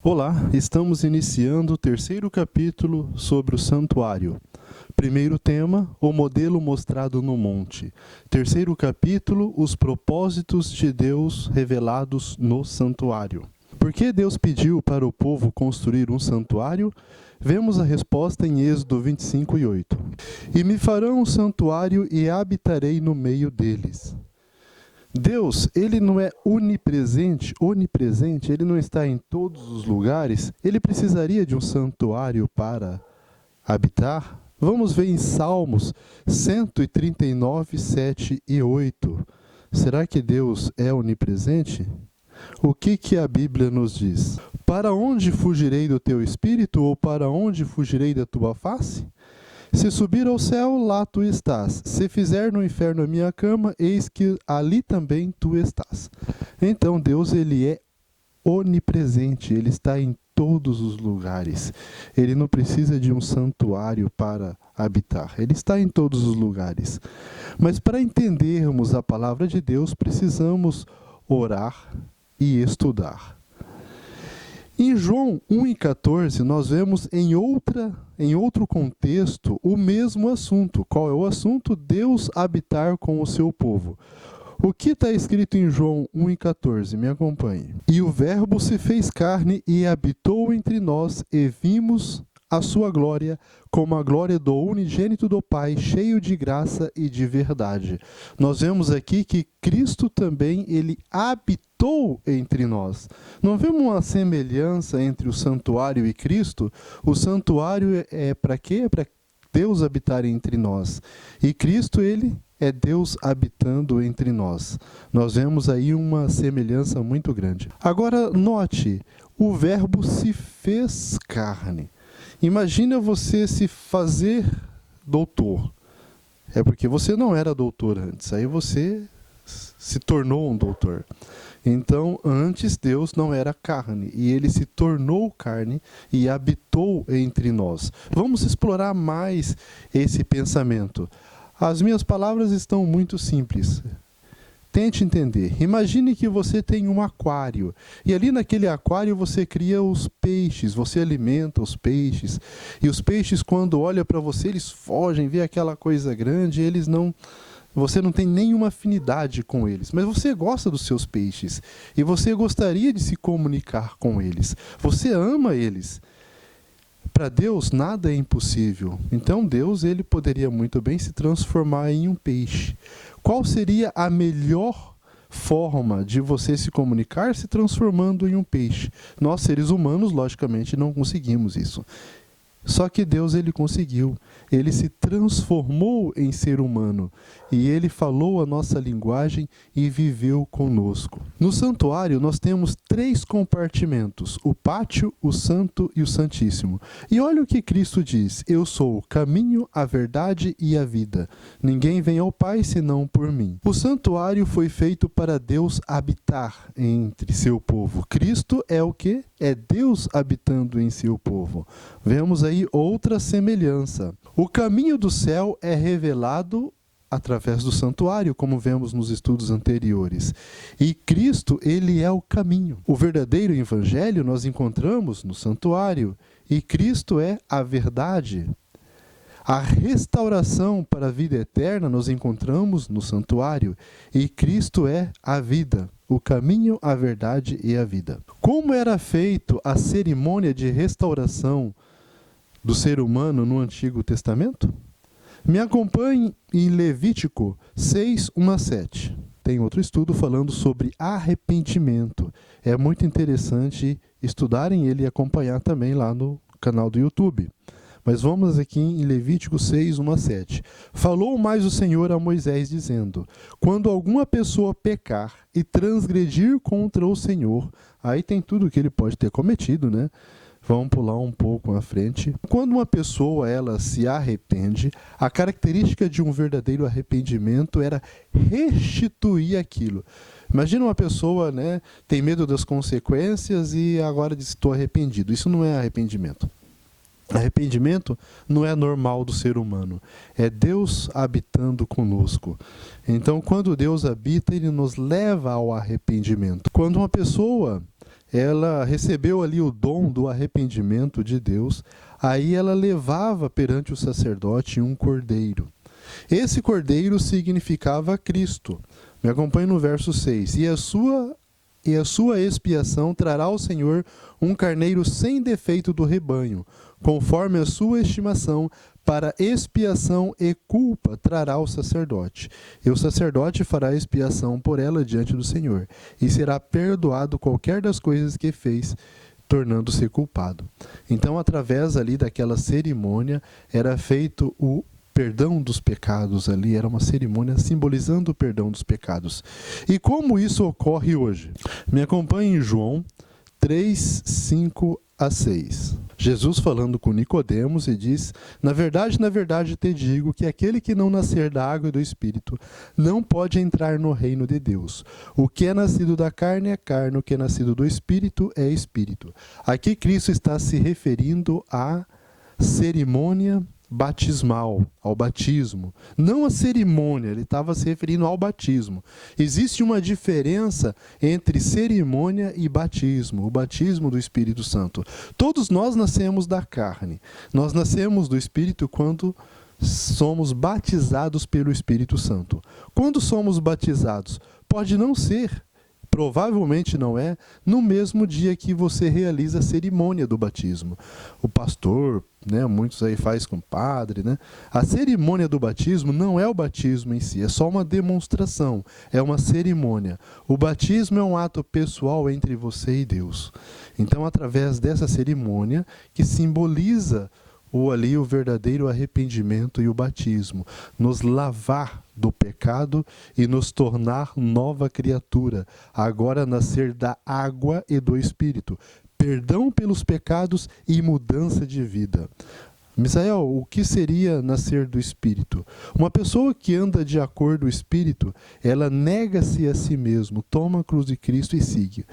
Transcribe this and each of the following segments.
Olá, estamos iniciando o terceiro capítulo sobre o santuário. Primeiro tema, o modelo mostrado no monte. Terceiro capítulo, os propósitos de Deus revelados no santuário. Por que Deus pediu para o povo construir um santuário? Vemos a resposta em Êxodo 25:8. E me farão um santuário e habitarei no meio deles. Deus, ele não é onipresente, ele não está em todos os lugares, ele precisaria de um santuário para habitar? Vamos ver em Salmos 139, 7 e 8. Será que Deus é onipresente? O que a Bíblia nos diz? Para onde fugirei do teu espírito, ou para onde fugirei da tua face? Se subir ao céu, lá tu estás. Se fizer no inferno a minha cama, eis que ali também tu estás. Então Deus, ele é onipresente, ele está em todos os lugares. Ele não precisa de um santuário para habitar, ele está em todos os lugares. Mas para entendermos a palavra de Deus, precisamos orar e estudar. Em João 1,14, nós vemos em outro contexto o mesmo assunto. Qual é o assunto? Deus habitar com o seu povo. O que está escrito em João 1,14? Me acompanhe. E o Verbo se fez carne e habitou entre nós, e vimos a sua glória, como a glória do unigênito do Pai, cheio de graça e de verdade. Nós vemos aqui que Cristo também, ele habitou entre nós. Não vemos uma semelhança entre o santuário e Cristo? O santuário é para quê? É para Deus habitar entre nós. E Cristo, ele é Deus habitando entre nós. Nós vemos aí uma semelhança muito grande. Agora, note, o Verbo se fez carne. Imagina você se fazer doutor. É porque você não era doutor antes, aí você se tornou um doutor. Então, antes Deus não era carne, e ele se tornou carne e habitou entre nós. Vamos explorar mais esse pensamento. As minhas palavras estão muito simples. Tente entender. Imagine que você tem um aquário, e ali naquele aquário você cria os peixes, você alimenta os peixes, e os peixes, quando olham para você, eles fogem, vê aquela coisa grande, você não tem nenhuma afinidade com eles, mas você gosta dos seus peixes, e você gostaria de se comunicar com eles, você ama eles. Para Deus nada é impossível. Então Deus, ele poderia muito bem se transformar em um peixe. Qual seria a melhor forma de você se comunicar se transformando em um peixe? Nós, seres humanos, logicamente não conseguimos isso. Só que Deus, ele conseguiu. Ele se transformou em ser humano. E ele falou a nossa linguagem e viveu conosco. No santuário, nós temos 3 compartimentos: o pátio, o santo e o santíssimo. E olha o que Cristo diz: eu sou o caminho, a verdade e a vida. Ninguém vem ao Pai senão por mim. O santuário foi feito para Deus habitar entre seu povo. Cristo é o quê? É Deus habitando em seu povo. Vemos aí outra semelhança. O caminho do céu é revelado através do santuário, como vemos nos estudos anteriores. E Cristo, ele é o caminho. O verdadeiro evangelho nós encontramos no santuário, e Cristo é a verdade. A restauração para a vida eterna nós encontramos no santuário, e Cristo é a vida, o caminho, a verdade e a vida. Como era feito a cerimônia de restauração do ser humano no Antigo Testamento? Me acompanhe em Levítico 6, 1 a 7. Tem outro estudo falando sobre arrependimento. É muito interessante estudarem ele e acompanhar também lá no canal do YouTube. Mas vamos aqui em Levítico 6, 1 a 7. Falou mais o Senhor a Moisés, dizendo: quando alguma pessoa pecar e transgredir contra o Senhor, aí tem tudo que ele pode ter cometido, né? Vamos pular um pouco à frente. Quando uma pessoa ela se arrepende, a característica de um verdadeiro arrependimento era restituir aquilo. Imagina uma pessoa, né, tem medo das consequências e agora diz: estou arrependido. Isso não é arrependimento. Arrependimento não é normal do ser humano, é Deus habitando conosco. Então, quando Deus habita, ele nos leva ao arrependimento. Quando uma pessoa ela recebeu ali o dom do arrependimento de Deus, aí ela levava perante o sacerdote um cordeiro. Esse cordeiro significava Cristo. Me acompanhe no verso 6. E a sua expiação trará ao Senhor um carneiro sem defeito do rebanho, conforme a sua estimação, para expiação e culpa trará o sacerdote. E o sacerdote fará expiação por ela diante do Senhor, e será perdoado qualquer das coisas que fez, tornando-se culpado. Então, através ali daquela cerimônia, era feito o perdão dos pecados ali, era uma cerimônia simbolizando o perdão dos pecados. E como isso ocorre hoje? Me acompanhe em João 3, 5 a 6. Jesus falando com Nicodemos e diz: na verdade te digo que aquele que não nascer da água e do Espírito não pode entrar no reino de Deus. O que é nascido da carne é carne, o que é nascido do Espírito é Espírito. Aqui Cristo está se referindo à cerimônia batismal, ao batismo. Não a cerimônia, ele estava se referindo ao batismo. Existe uma diferença entre cerimônia e batismo, o batismo do Espírito Santo. Todos nós nascemos da carne. Nós nascemos do Espírito quando somos batizados pelo Espírito Santo. Quando somos batizados, pode não ser, provavelmente não é, no mesmo dia que você realiza a cerimônia do batismo. O pastor, muitos aí faz com o padre, A cerimônia do batismo não é o batismo em si, é só uma demonstração, é uma cerimônia. O batismo é um ato pessoal entre você e Deus. Então, através dessa cerimônia, que simboliza o verdadeiro arrependimento e o batismo, nos lavar do pecado e nos tornar nova criatura, agora nascer da água e do Espírito, perdão pelos pecados e mudança de vida. Misael, o que seria nascer do Espírito? Uma pessoa que anda de acordo com o Espírito, ela nega-se a si mesmo, toma a cruz de Cristo e siga.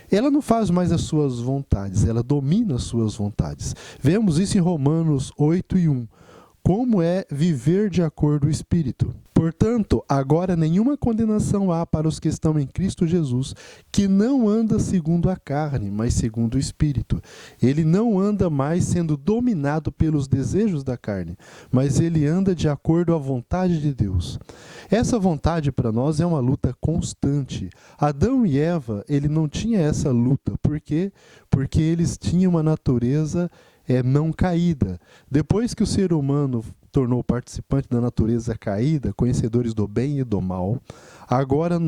Ela não faz mais as suas vontades, ela domina as suas vontades. Vemos isso em Romanos 8:1. Como é viver de acordo com o Espírito? Portanto, agora nenhuma condenação há para os que estão em Cristo Jesus, que não anda segundo a carne, mas segundo o Espírito. Ele não anda mais sendo dominado pelos desejos da carne, mas ele anda de acordo à vontade de Deus. Essa vontade para nós é uma luta constante. Adão e Eva, ele não tinha essa luta. Por quê? Porque eles tinham uma natureza não caída. Depois que o ser humano tornou participante da natureza caída, conhecedores do bem e do mal, agora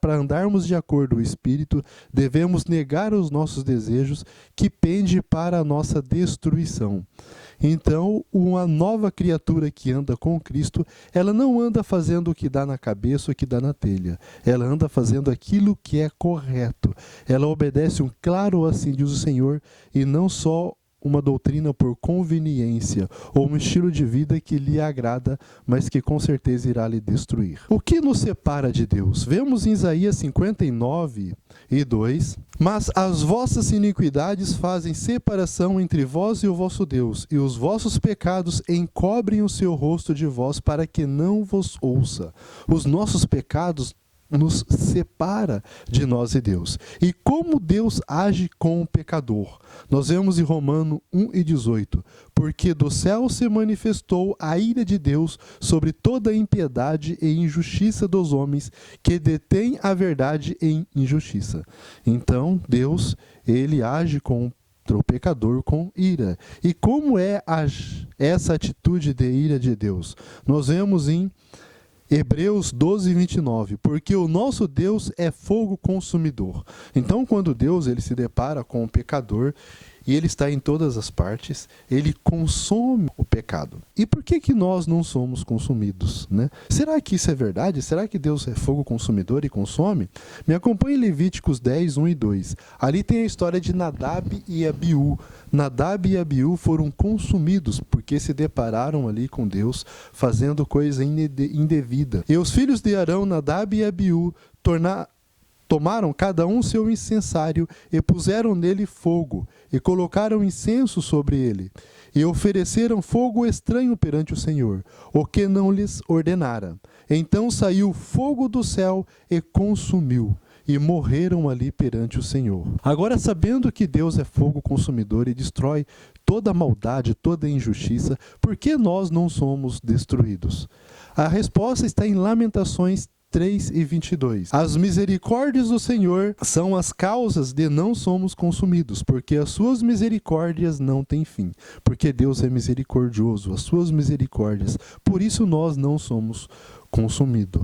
para andarmos de acordo com o Espírito, devemos negar os nossos desejos que pendem para a nossa destruição. Então, uma nova criatura que anda com Cristo, ela não anda fazendo o que dá na cabeça ou o que dá na telha. Ela anda fazendo aquilo que é correto. Ela obedece um claro assim diz o Senhor, e não só uma doutrina por conveniência ou um estilo de vida que lhe agrada, mas que com certeza irá lhe destruir. O que nos separa de Deus? Vemos em Isaías 59:2: mas as vossas iniquidades fazem separação entre vós e o vosso Deus, e os vossos pecados encobrem o seu rosto de vós para que não vos ouça. Os nossos pecados nos separa de nós e Deus. E como Deus age com o pecador? Nós vemos em Romanos 1:18, porque do céu se manifestou a ira de Deus sobre toda a impiedade e injustiça dos homens que detêm a verdade em injustiça. Então, Deus, ele age com o pecador com ira. E como é essa atitude de ira de Deus? Nós vemos em Hebreus 12:29, porque o nosso Deus é fogo consumidor. Então, quando Deus ele se depara com o pecador, e ele está em todas as partes, ele consome o pecado. E por que nós não somos consumidos, Será que isso é verdade? Será que Deus é fogo consumidor e consome? Me acompanhe em Levíticos 10:1-2. Ali tem a história de Nadab e Abiú. Nadab e Abiú foram consumidos porque se depararam ali com Deus fazendo coisa indevida. E os filhos de Arão, Nadab e Abiú, tomaram cada um seu incensário e puseram nele fogo, e colocaram incenso sobre ele, e ofereceram fogo estranho perante o Senhor, o que não lhes ordenara. Então saiu fogo do céu e consumiu. e morreram ali perante o Senhor. Agora, sabendo que Deus é fogo consumidor e destrói toda maldade, toda injustiça, por que nós não somos destruídos? A resposta está em Lamentações 3:22. As misericórdias do Senhor são as causas de não somos consumidos, porque as suas misericórdias não têm fim. Porque Deus é misericordioso, as suas misericórdias, por isso nós não somos consumidos.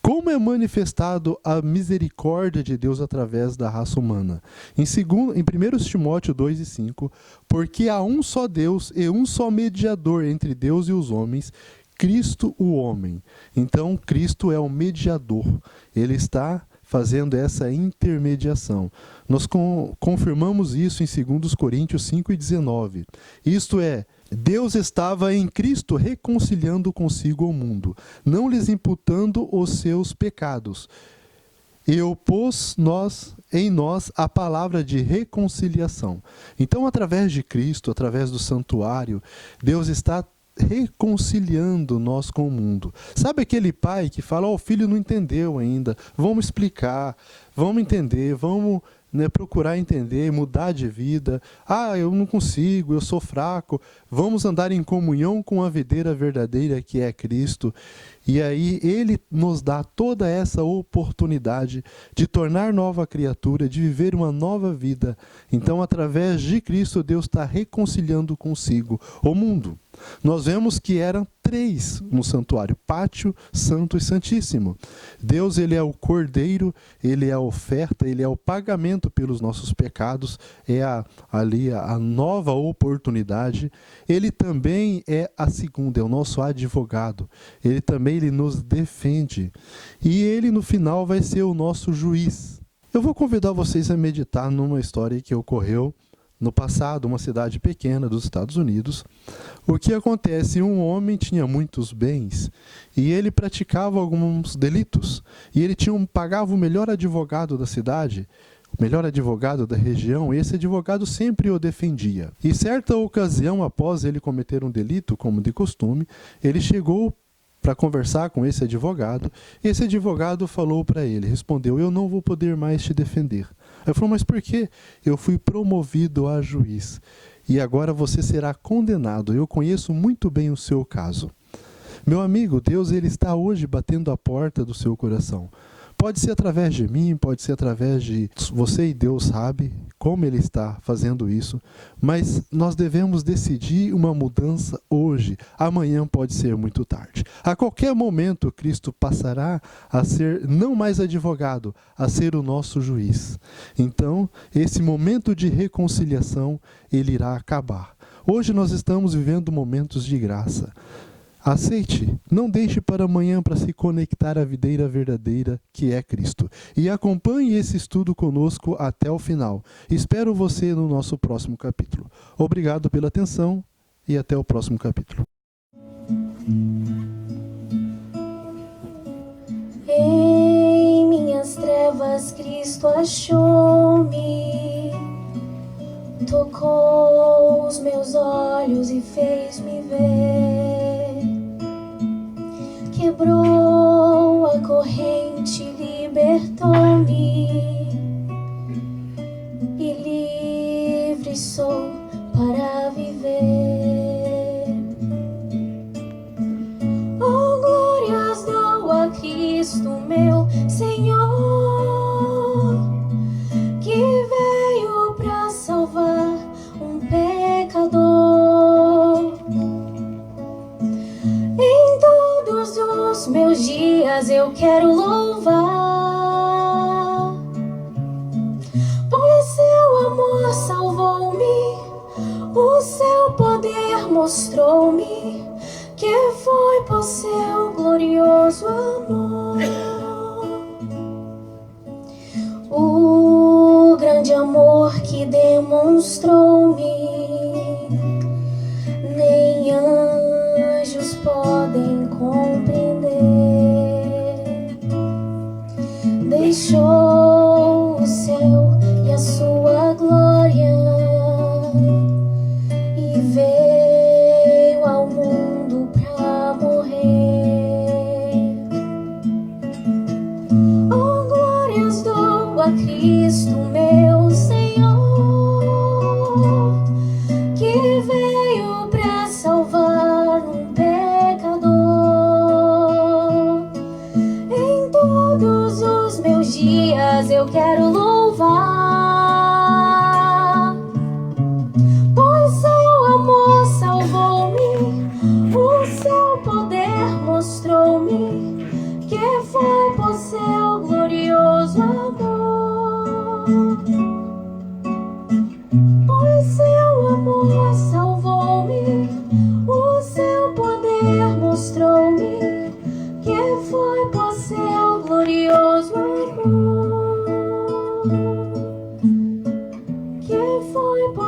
Como é manifestado a misericórdia de Deus através da raça humana? Em 1 Timóteo 2:5, porque há um só Deus e um só mediador entre Deus e os homens, Cristo o homem. Então, Cristo é o mediador. Ele está fazendo essa intermediação. Nós confirmamos isso em 2 Coríntios 5:19. Isto é, Deus estava em Cristo reconciliando consigo o mundo, não lhes imputando os seus pecados. E opôs em nós a palavra de reconciliação. Então, através de Cristo, através do santuário, Deus está reconciliando nós com o mundo. Sabe aquele pai que fala, o filho não entendeu ainda, vamos explicar, vamos entender, vamos procurar entender, mudar de vida. Eu não consigo, eu sou fraco. Vamos andar em comunhão com a videira verdadeira que é Cristo. E aí Ele nos dá toda essa oportunidade de tornar nova criatura, de viver uma nova vida. Então, através de Cristo, Deus está reconciliando consigo o mundo. Nós vemos que eram 3 no santuário, pátio, santo e santíssimo. Deus, ele é o cordeiro, ele é a oferta, ele é o pagamento pelos nossos pecados, é ali a nova oportunidade. Ele também é a segunda, é o nosso advogado. Ele nos defende. E ele, no final, vai ser o nosso juiz. Eu vou convidar vocês a meditar numa história que ocorreu no passado, uma cidade pequena dos Estados Unidos. O que acontece? Um homem tinha muitos bens e ele praticava alguns delitos. E ele pagava o melhor advogado da cidade, o melhor advogado da região, e esse advogado sempre o defendia. E certa ocasião, após ele cometer um delito, como de costume, ele chegou para conversar com esse advogado. Esse advogado falou para ele, respondeu, eu não vou poder mais te defender. Ele falou, mas por quê? Eu fui promovido a juiz e agora você será condenado. Eu conheço muito bem o seu caso. Meu amigo, Deus, ele está hoje batendo a porta do seu coração. Pode ser através de mim, pode ser através de você, e Deus sabe como Ele está fazendo isso, mas nós devemos decidir uma mudança hoje. Amanhã pode ser muito tarde. A qualquer momento, Cristo passará a ser não mais advogado, a ser o nosso juiz. Então, esse momento de reconciliação, ele irá acabar. Hoje nós estamos vivendo momentos de graça. Aceite, não deixe para amanhã para se conectar à videira verdadeira que é Cristo. E acompanhe esse estudo conosco até o final. Espero você no nosso próximo capítulo. Obrigado pela atenção e até o próximo capítulo. Em minhas trevas Cristo achou-me, tocou os meus olhos e fez-me ver. Quebrou a corrente, libertou-me, e livre sou para viver. Oh, glórias dou a Cristo, meu Senhor, que veio para salvar um pecador. Em todos os meus dias eu quero louvar, pois seu amor salvou-me, o seu poder mostrou-me, que foi por seu glorioso amor. O grande amor que demonstrou-me, nem anjos podem compreender. Deixou o céu e a sua glória e veio ao mundo pra morrer. Oh, glórias do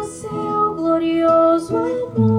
seu glorioso amor.